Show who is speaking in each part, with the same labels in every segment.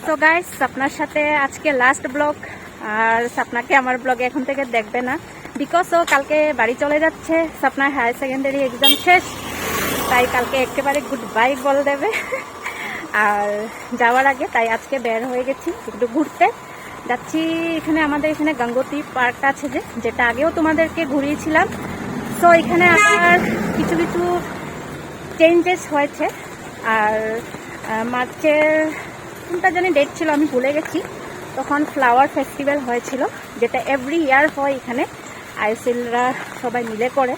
Speaker 1: So guys আপনার সাথে আজকে লাস্ট ব্লগ, আর সাপনাকে আমার ব্লগে এখন থেকে দেখবে না, বিকজ ও কালকে বাড়ি চলে যাচ্ছে। সাপনার হায়ার সেকেন্ডারি এক্সাম শেষ, তাই কালকে একেবারে গুড বাই বলে দেবে। আর যাওয়ার আগে তাই আজকে বের হয়ে গেছি একটু ঘুরতে যাচ্ছি। এখানে আমাদের এখানে গঙ্গোত্রী পার্কটা আছে, যেটা আগেও তোমাদেরকে ঘুরিয়েছিলাম। সো এখানে আর কিছু কিছু চেঞ্জেস হয়েছে। আর মার্চের কোনটা জানি ডেট ছিল আমি ভুলে গেছি, তখন ফ্লাওয়ার ফেস্টিভ্যাল হয়েছিল, যেটা এভরি ইয়ার হয় এখানে, আইসিলরা সবাই মিলে করে।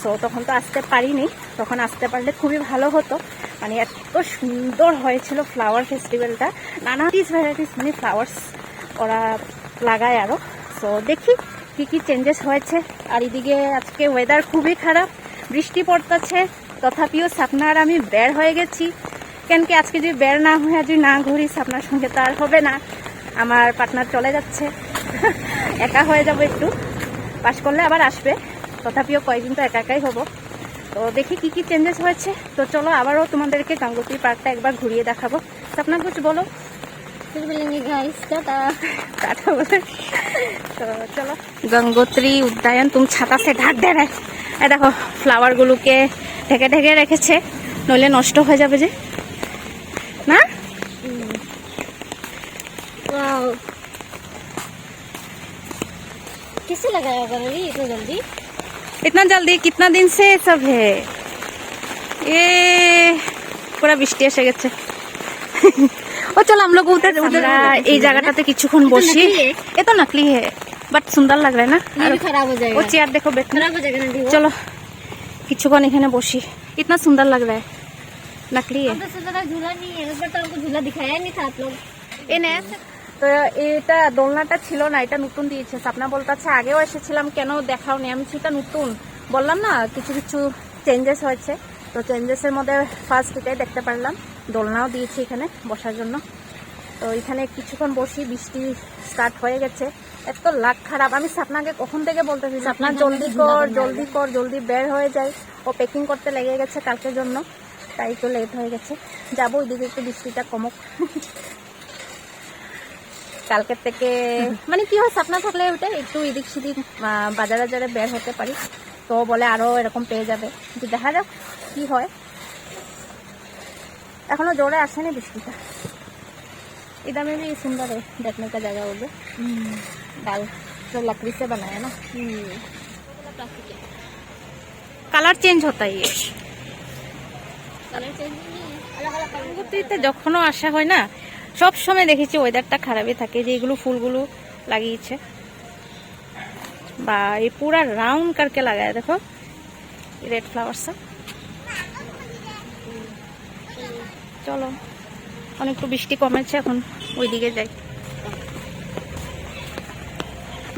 Speaker 1: সো তখন তো আসতে পারিনি, তখন আসতে পারলে খুবই ভালো হতো। মানে এত সুন্দর হয়েছিল ফ্লাওয়ার ফেস্টিভ্যালটা, নানা ভ্যারাইটিস মানে ফ্লাওয়ার্স ওরা লাগায় আরও। সো দেখি কি কি চেঞ্জেস হয়েছে। আর এদিকে আজকে ওয়েদার খুবই খারাপ, বৃষ্টি পড়তেছে, তথাপিও সাপনা আর আমি বের হয়ে গেছি। কেন কি আজকে যদি বের না হয়ে যদি না ঘুরি সাপনার সঙ্গে তো আর হবে না, আমার পার্টনার চলে যাচ্ছে, একা হয়ে যাব একটু। পাস করলে আবার আসবে, তথাপিও কয়েকদিন তো একা একাই হবো। তো দেখি কি কি চেঞ্জেস হয়েছে। তো চলো আবারও তোমাদেরকে গঙ্গোত্রী পার্কটা একবার ঘুরিয়ে দেখাবো। সাপনা কিছু বলো। तो चलो गंगोत्री उद्यान तुम छाता से ढाक दे रहे। ए देखो फ्लावर गुलोके ढेके ढेके रेखेছে, নইলে নষ্ট হয়ে যাবে যে না।
Speaker 2: वाओ, किससे लगाया होगा ये इतना जल्दी?
Speaker 1: इतना जल्दी कितना दिन से सब है ये पूरा বৃষ্টি এসে গেছে। ও চলো हम लोग उधर उधर এই জায়গাটাতে কিছুক্ষণ বসি। ये तो नकली है बट सुंदर लग रहा है ना।
Speaker 2: ये भी खराब हो जाएगा।
Speaker 1: वो चेयर देखो बैठने,
Speaker 2: खराब हो जाएगा ना दी।
Speaker 1: चलो কিছুক্ষণ এখানে বসি। इतना सुंदर लग रहा है, नकली है।
Speaker 2: हमको सुंदर झूला नहीं है, उस पर तो हमको झूला दिखाया नहीं था आप लोग।
Speaker 1: এ নে তো এটা দোলনাটা ছিল না, এটা নতুন দিয়েছে। সাপনা বলতেছে আগেও এসেছিলাম কেন দেখাও নি, আমি সেটা নতুন বললাম না, কিছু কিছু চেঞ্জেস হয়েছে। তো চেঞ্জেসের মধ্যে ফার্স্ট এটাই দেখতে পারলাম, দোলনাও দিয়েছি এখানে বসার জন্য। তো এখানে কিছুক্ষণ বসি, বৃষ্টি স্টার্ট হয়ে গেছে। এত লাগ খারাপ, আমি সাপনাকে কখন থেকে বলতেছি সাপনা জলদি কর জলদি কর, জলদি বের হয়ে যায়। ও প্যাকিং করতে লেগে গেছে কালকের জন্য, তাই তো লেট হয়ে গেছে। যাবো ওইদিকে একটু বৃষ্টিটা কমুক। কালকের থেকে মানে কি হয়, সাপনা থাকলে ওটা একটু এদিক সেদিক বাজারে বাজারে বের হতে পারি। তো বলে আরো এরকম পেয়ে যাবে, কিন্তু দেখা যাক কি হয়। এখনো জোরে আসেনি বৃষ্টিটা। इधर में भी सुंदर है देखने का जगह होगा। दाल जो लकड़ी से बनाया ना, कलर चेंज होता है ये।
Speaker 2: कलर चेंज नहीं है, अलग अलग कलर।
Speaker 1: গঙ্গোত্রীতে যখনও আসা হয় না, সব সময় দেখেছি ওয়েদারটা খারাপই থাকে। যে এগুলো ফুলগুলো লাগিয়েছে বা এই পুরা রাউন্ড करके लगाया, देखो रेड फ्लावर से। চলো অনেকটু বৃষ্টি কমেছে, এখন ওইদিকে যাই।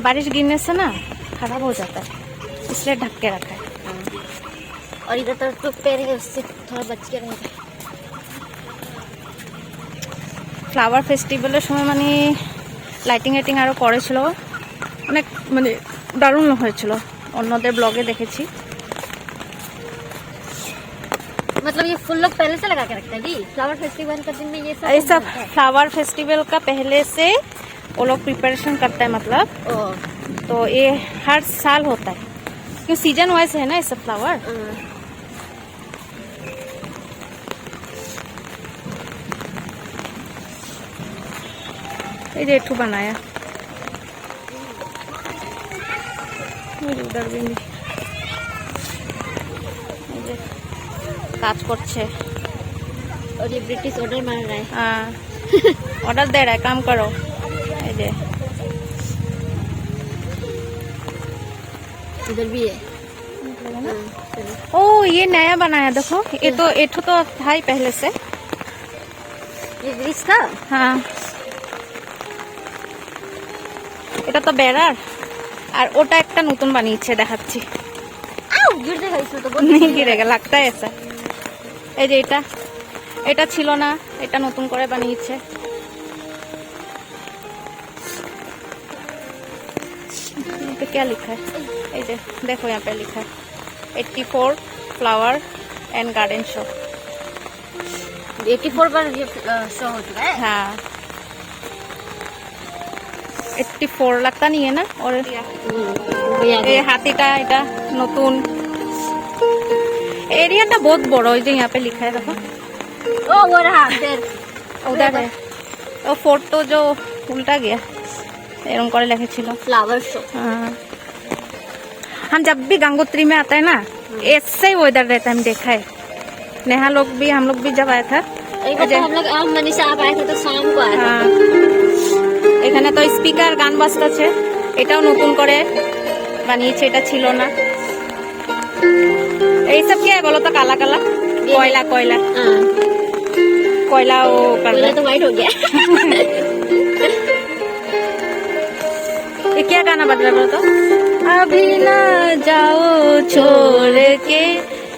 Speaker 1: बारिश गिरने से ना खराब हो जाता है, इसलिए ढक के रखा है।
Speaker 2: और इधर तो पैर है, उससे थोड़ा बच के रहेगा।
Speaker 1: ফ্লাওয়ার ফেস্টিভ্যালের সময় মানে লাইটিং আইটিং আরও করেছিল, অনেক মানে দারুণ হয়েছিল, অন্যদের ব্লগে দেখেছি।
Speaker 2: मतलब ये फुल लोग पहले से लगा के रखते हैं दी, फ्लावर फेस्टिवल का दिन में ये सब
Speaker 1: ऐसा फ्लावर फेस्टिवल का पहले से वो लोग प्रिपरेशन करता है, मतलब तो ये हर साल होता है क्यों सीजन वाइज है ना ये सब फ्लावर। ये जेठू बनाया उधर भी কাজ করছে।
Speaker 2: और ये ब्रिटिश ऑर्डर मार रहा है।
Speaker 1: हाँ ऑर्डर दे रहा है, काम करो। ये
Speaker 2: इधर भी है।
Speaker 1: ओ ये नया बनाया, देखो ये तो एठो तो था ही पहले से।
Speaker 2: ये ब्रिज था।
Speaker 1: हाँ এটা তো বেড়ার, আর ওটা একটা নতুন বানিয়েছে দেখাচ্ছি।
Speaker 2: आओ गिर जाएगा इसमें तो बहुत
Speaker 1: नहीं गिरेगा लगता है ऐसा। এই যে এটা এটা ছিল না, এটা নতুন করে বানিয়েছে। यहाँ पे क्या लिखा है, এই যে देखो यहाँ पे लिखा है 84 फ्लावर एंड गार्डन शो।
Speaker 2: 84 बार ये शो हो चुका है।
Speaker 1: हाँ 84 लगता नहीं है ना। और
Speaker 2: भैया
Speaker 1: ये हाथीटा এটা নতুন एरियाটা बहुत बड़ा है, जो यहाँ पे लिखा है देखो
Speaker 2: ओ वो रहा देर
Speaker 1: उधर है। वो फोटो जो उल्टा गया एरम করে লিখেছিল
Speaker 2: फ्लावर शो।
Speaker 1: हाँ। हम जब भी गंगोत्री में आता है ना ऐसे ही वेदर रहता है, हम देखा है। नेहा लोग भी, हम लोग भी जब आया था
Speaker 2: एक बार तो हम लोग मनीषा आप आए थे तो शाम को आए थे।
Speaker 1: হ্যাঁ, এখানে তো স্পিকার গান বাজতেছে, এটাও নতুন করে বানিয়েছে, এটা ছিল না। এই সব কি है बोलो तो? काला काला कोयला कोयला
Speaker 2: हाँ
Speaker 1: कोयला वो कर
Speaker 2: बोला तो वाइट हो गया।
Speaker 1: ये क्या गाना बज रहा है बोलो तो? अभी ना जाओ छोड़ के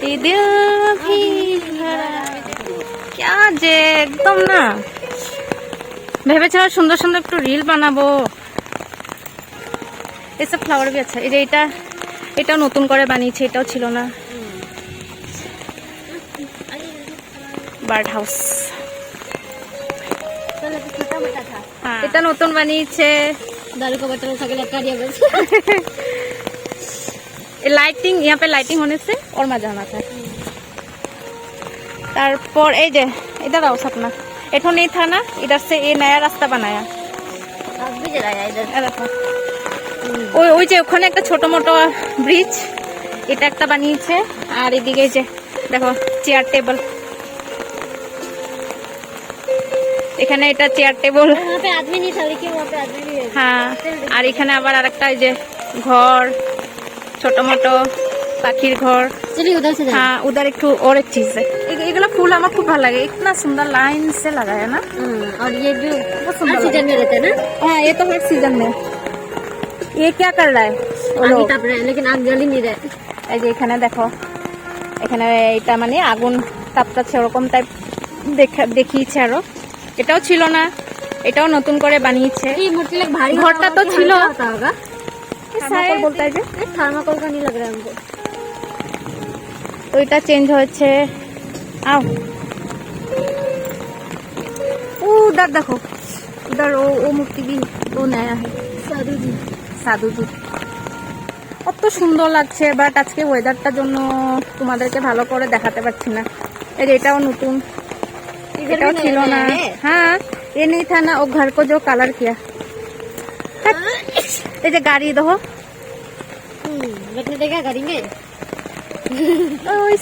Speaker 1: ये दिल भी भरा। क्या যে একদম না ভেবেছিলাম সুন্দর সুন্দর একটু রিল বানাবো। এসব ফ্লাওয়ার भी अच्छा। এই যে এটাও নতুন করে বানিয়েছে, এটাও ছিল না। বার্ড হাউস
Speaker 2: पहले तो छोटा मोटा था।
Speaker 1: এটা নতুন বানিয়েছে।
Speaker 2: दारू का बोतल उठा के लटका दिया बस।
Speaker 1: लाइटिंग, यहाँ पे लाइटिंग होने से और मजा आना था। तारपर এই যে इधर आओ सपना, एठो नहीं था ना, इधर से ये नया रास्ता बनाया।
Speaker 2: अब भी जलाया इधर।
Speaker 1: এই দেখো ওই যে ওখানে একটা ছোট মোটো ব্রিজ, এটা একটা বানিয়েছে। আর এদিকে এই যে দেখো চেয়ার টেবিল, এখানে এটা চেয়ার টেবিল।
Speaker 2: वहाँ पे आदमी नहीं था लेकिन वहाँ पे आदमी भी है।
Speaker 1: হ্যাঁ, আর এখানে আবার আরেকটা এই যে ঘর, ছোট মোটো পাখির ঘর।
Speaker 2: चलिए उधर से जाएं।
Speaker 1: हाँ, उधर एक ठो और एक चीज है। एगला फूल हमें खूब भालो लगे, इतना सुंदर लाइन से लगाया ना।
Speaker 2: और ये जो
Speaker 1: बहुत सुंदर
Speaker 2: हर सीजन में रहता है ना।
Speaker 1: हाँ, ये तो हर सीजन में। ये क्या कर रहा है वो
Speaker 2: आग
Speaker 1: लोग?
Speaker 2: ताप रहे हैं लेकिन आग जल ही नहीं रहे।
Speaker 1: এই যে এখানে দেখো, এখানে এটা মানে আগুন তাপতাছে ওরকম টাইপ দেখিয়েছে। আরো এটাও ছিল না, এটাও নতুন করে বানিয়েছে।
Speaker 2: ये मूर्ति लग भारी
Speaker 1: घरटा तो छिलो।
Speaker 2: होता होगा।
Speaker 1: थर्माकोल बोलता है যে
Speaker 2: थर्माकोल का नहीं लग रहा है हमको।
Speaker 1: तो এটা চেঞ্জ হয়েছে। आओ उधर देखो, उधर वो मूर्ति भी वो नया है,
Speaker 2: साधु जी।
Speaker 1: সাধু জি। কত সুন্দর লাগছে, বাট আজকে ওয়েদারটার জন্য তোমাদেরকে ভালো করে দেখাতে পারছি না। এই যে এটাও নতুন, এটাও ছিল না। हाँ, ये नहीं था ना, वो घर को जो कलर किया। ये जो गाड़ी दो,
Speaker 2: बैठने देगा गाड़ी में।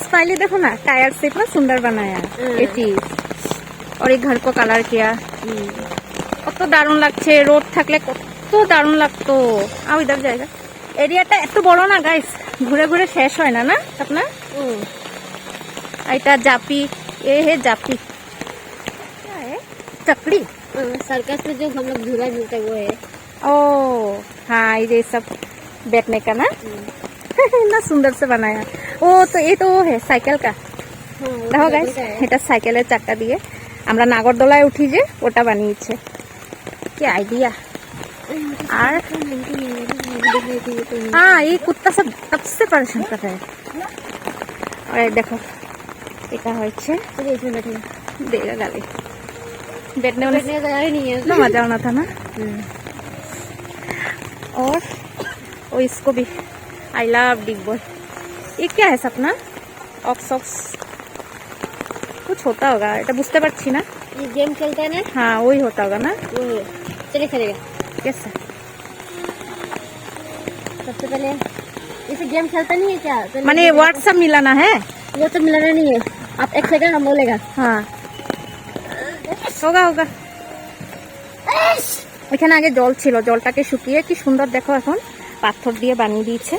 Speaker 1: स्माइली देखो ना, टायर से इतना सुंदर बनाया ये चीज। और ये घर को कलर किया, কত দারুণ লাগছে। রোড থাকলে কত দারুণ লাগতো। আর ইধার জায়গা এরিয়াটা এত বড় না গাইস, ঘুরে ঘুরে শেষ হয় না না আপনার। এটা জাপি, ये है जापी, क्या है? चकड़ी।
Speaker 2: सर्कस में जो हम लोग झूला झूलते वो है।
Speaker 1: ओ हाँ, ये सब बैठने का ना। ना सुंदर से बनाया। ओ तो ये तो है साइकिल का। দেখো গাইস, এটা সাইকেলের চাকা দিয়ে আমরা নাগরদোলায় উঠি যে ওটা বানিয়েছে। কি আইডিয়া। আর हाँ, ये कुत्ता सब तब से परेशान कर रहा है। और ये देखो এটা হচ্ছে
Speaker 2: चलिए इसमें बैठे।
Speaker 1: देगा गाली, बैठने वाले
Speaker 2: बैठने का जगह ही नहीं है।
Speaker 1: ना मजा आना था ना। और वो इसको भी आई लव बिग बॉय। ये क्या है सपना? ऑक्स ऑक्स कुछ होता होगा, এটা বুঝতে পারছি না।
Speaker 2: ये गेम खेलता है ना,
Speaker 1: हाँ, वही होता होगा ना।
Speaker 2: वो है। चलिए खेलेगा।
Speaker 1: कैसा?
Speaker 2: सबसे पहले इसे गेम खेलता नहीं है क्या? पहले
Speaker 1: माने वर्ड सब मिलाना है।
Speaker 2: वो तो मिलाना नहीं है। आप एक सेकंड हम बोलेगा।
Speaker 1: हाँ, होगा होगा। এখানে আগে জল ছিল, জলটাকে শুকিয়ে কি সুন্দর দেখো এখন পাথর দিয়ে বানিয়ে দিয়েছে।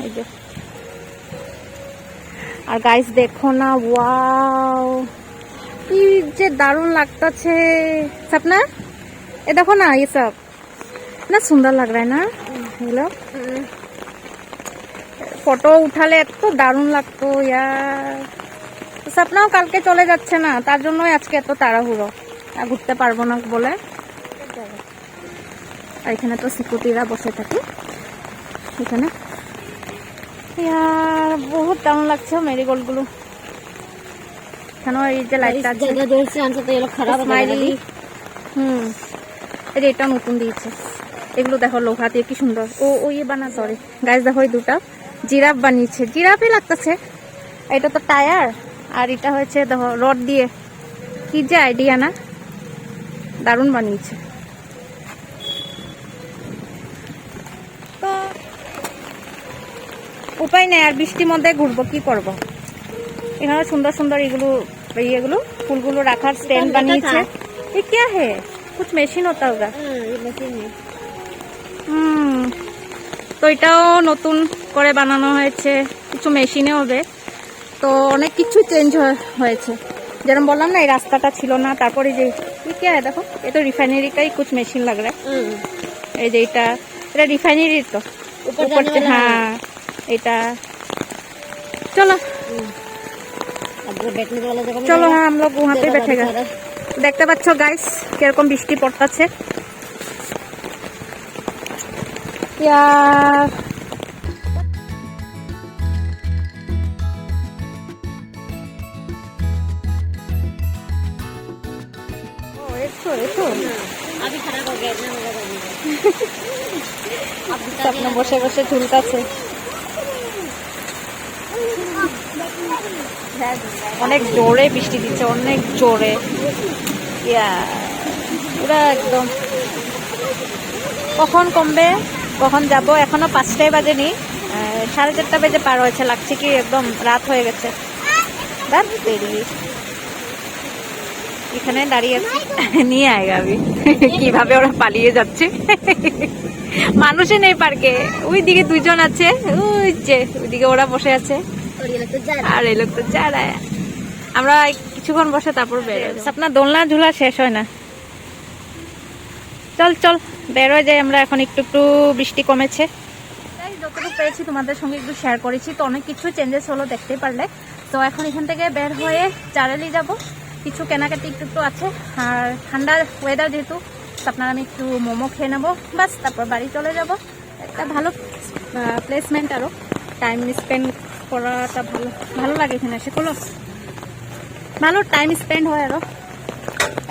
Speaker 1: এই যে আর গাইস দেখো না, ওয়াও কি যে দারুণ লাগতাছে। सपना ये देखो ना, ये सब ना सुंदर लग रहा है ना। हेलो, ফটো উঠালে এত দারুণ লাগতো ইয়ার। সপনাও কালকে চলে যাচ্ছে না, তার জন্যই আজকে এত তাড়াহুড়ো, আর ঘুরতে পারবো না বলে। আর এখানে তো সিকিউরিটিরা বসে থাকে এখানে। ইয়ার বহুত দারুণ লাগছে মেরিগোল্ড গুলো। এখানেও এই যে লাইটটা আছে,
Speaker 2: ज्यादा जोर से आंसर तो ये लोग खराब हो
Speaker 1: स्माइली।
Speaker 2: जाएगा।
Speaker 1: এই যে এটা নতুন দিয়েছে, এগুলো দেখো লোহা দিয়ে কি সুন্দর। ও ইয়ে বানা, সরি গাইস দেখো এই দুটা জিরাফ বানিয়েছে, জিরাফই লাগতেছে। এটা তো টায়ার, আর এটা হয়েছে দেখো রড দিয়ে, কি যে আইডিয়া না, দারুণ বানিয়েছে। তো উপায় নেই, আর বৃষ্টির মধ্যে ঘুরবো, কি করব। এখানে সুন্দর সুন্দর এগুলো ফুলগুলো রাখার স্ট্যান্ড বানিয়েছে। ये क्या है? कुछ मशीन होता होगा।
Speaker 2: ये मशीन है।
Speaker 1: তো এটাও নতুন করে বানানো হয়েছে, কিছু মেশিনে হবে। তো অনেক কিছু চেঞ্জ হয়েছে, যেরকম বললাম না এই রাস্তাটা ছিল না। তারপরে যে क्या है দেখো, ये तो रिफाइनरी का ही कुछ मशीन लग रहा है। এই যে এটা रिफाइनरी तो ऊपर से, हाँ এটা चलो
Speaker 2: बैठने वाला जगह में
Speaker 1: চলো, হ্যাঁ আমরা वहाँ पे बैठेगा। দেখতে পাচ্ছ গাইস কিরকম বৃষ্টি পড়তেছে। यार
Speaker 2: अभी खराब हो गया इतना मजा करने का।
Speaker 1: স্বপ্ন বসে বসে ঝুলতাছে। অনেক জোরে বৃষ্টি দিচ্ছে, অনেক জোরে। পুরা একদম কখন কমবে কখন যাব, এখনো 5টাই বাজেনি, 4:30 বেজে পার হয়েছে। লাগছে কি একদম রাত হয়ে গেছে। রাত দেরি এখানে দাঁড়িয়ে আছি, নিয়ে আয়গা আমি কিভাবে ওরা পালিয়ে যাচ্ছে। মানুষই নেই পার্কে, ওই দিকে 2 জন আছে, ওই যে ওইদিকে ওরা বসে আছে, আর এই লোক তো যা রা। আমরা কিছুক্ষণ বসে তারপর বেরোয়। আপনার দোলনা ঝুলা শেষ হয় না। চল চল বেরোয় যাই আমরা এখন, একটু একটু বৃষ্টি কমেছে। যতটুকু পেয়েছি তোমাদের সঙ্গে একটু শেয়ার করেছি। তো অনেক কিছু চেঞ্জেস হলো দেখতেই পারলে। তো এখন এখান থেকে বের হয়ে চারেলি যাব, কিছু কেনাকাটি একটু একটু আছে। আর ঠান্ডার ওয়েদার যেহেতু, আপনার আমি একটু মোমো খেয়ে নেবো, বাস তারপর বাড়ি চলে যাব। একটা ভালো প্লেসমেন্ট, আরও টাইম স্পেন্ড করাটা ভালো ভালো লাগে এখানে এসে, কোনো ভালো টাইম স্পেন্ড হয়, আরও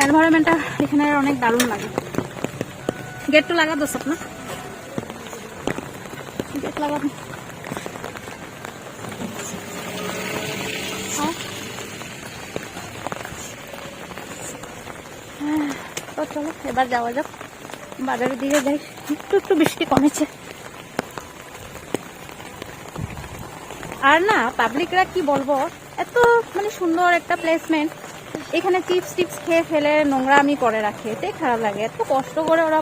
Speaker 1: এনভায়রনমেন্টটা এখানে অনেক দারুণ লাগে। गेट तो लगा दो सपना, गेट लगा दो। তো চলো এবার যাওয়া যাক, বাজারের দিকে যাই। একটু একটু বৃষ্টি কমেছে। আর না পাবলিকরা কি বলবো, এত মানে সুন্দর একটা প্লেসমেন্ট, এখানে চিপস টিপস খেয়ে ফেলে নোংরামি করে রাখে, এটাই খারাপ লাগে। এত কষ্ট করে ওরা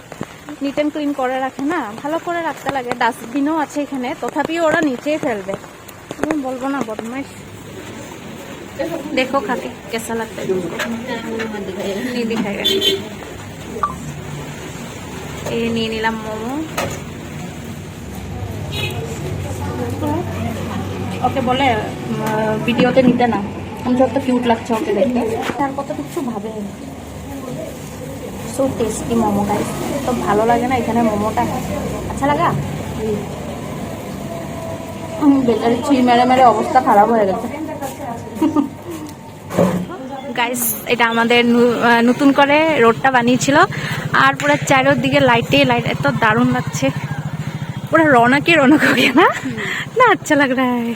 Speaker 1: নিট অ্যান্ড ক্লিন করে রাখে না, ভালো করে রাখতে লাগে। ডাস্টবিনও আছে এখানে, তথাপিও ওরা নিচেই ফেলবে। বলবো না বদমাইশ। দেখো খাকে কেসা লাগता है, नहीं दिखाएगा। এই নিয়ে নিলাম মোমো। ওকে বলে ভিডিওতে নিতে না, আমি যত কিউট লাগছে ওকে দেখতে, তার কত কিছু ভাবে। সো টেস্টি মোমো গাইস, তো ভালো লাগে না এখানে মোমোটা, আচ্ছা লাগা। বেচারি ছিঁড় মেরে মেরে অবস্থা খারাপ হয়ে গেছে। গাইস এটা আমাদের নতুন করে রোডটা বানিয়েছিল, আর পুরো চারিদিকে লাইটে লাইট, এত দারুণ লাগছে। পুরো রौनक ही रौनक हो गया ना, ना अच्छा लग रहा है।